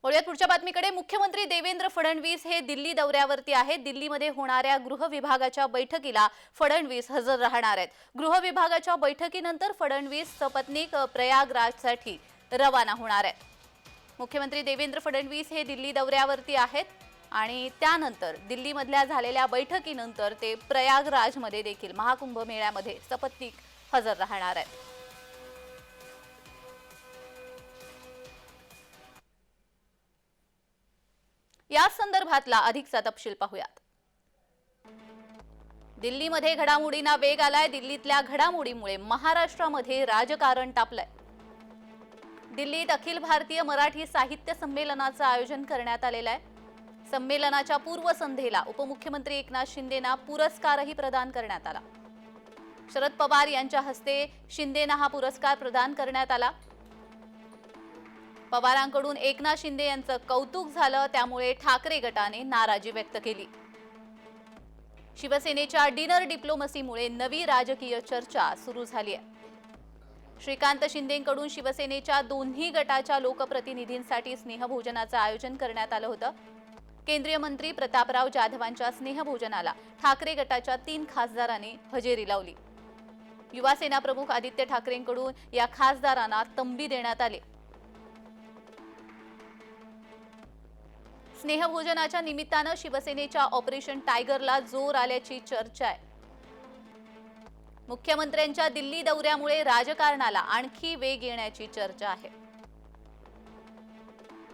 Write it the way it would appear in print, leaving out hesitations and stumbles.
वळूयात पुढच्या बातमीकडे। मुख्यमंत्री देवेंद्र फडणवीस हे दिल्ली दौऱ्यावरती आहेत। दिल्लीमध्ये होणाऱ्या गृह विभागाच्या बैठकीला फडणवीस हजर राहणार आहेत। गृह विभागाच्या बैठकीनंतर फडणवीस सपत्नीक प्रयागराजसाठी रवाना होणार आहेत। मुख्यमंत्री देवेंद्र फडणवीस हे दिल्ली दौऱ्यावरती आहेत आणि त्यानंतर दिल्लीमधल्या झालेल्या बैठकीनंतर ते प्रयागराजमध्ये देखील महाकुंभ मेळ्यामध्ये सपत्नीक हजर राहणार आहेत। या संदर्भातला अधिकचा तपशील पाहूयात। दिल्लीमध्ये घडामोडींना वेग आलाय। दिल्लीतल्या घडामोडीमुळे महाराष्ट्रामध्ये राजकारण तापलंय। दिल्लीत अखिल भारतीय मराठी साहित्य संमेलनाचं आयोजन करण्यात आलेलं आहे। संमेलनाच्या पूर्वसंध्येला उपमुख्यमंत्री एकनाथ शिंदेंना पुरस्कारही प्रदान करण्यात आला। शरद पवार यांच्या हस्ते शिंदेंना हा पुरस्कार प्रदान करण्यात आला। पवारांकडून एकनाथ शिंदे यांचं कौतुक झालं, त्यामुळे ठाकरे गटाने नाराजी व्यक्त केली। शिवसेनेच्या डिनर डिप्लोमसीमुळे नवी राजकीय चर्चा सुरू झाली आहे। श्रीकांत शिंदेंकडून शिवसेनेच्या दोन्ही गटाच्या लोकप्रतिनिधींसाठी स्नेहभोजनाचं आयोजन करण्यात आलं होतं। केंद्रीय मंत्री प्रतापराव जाधवांच्या स्नेहभोजनाला ठाकरे गटाच्या 3 खासदारांनी हजेरी लावली। युवासेना प्रमुख आदित्य ठाकरेंकडून या खासदारांना तंबी देण्यात आली। स्नेहभोजनाच्या निमित्तानं शिवसेनेच्या ऑपरेशन टायगरला जोर आल्याची चर्चा आहे। मुख्यमंत्र्यांच्या दिल्ली दौऱ्यामुळे राजकारणाला आणखी वेग येण्याची चर्चा आहे।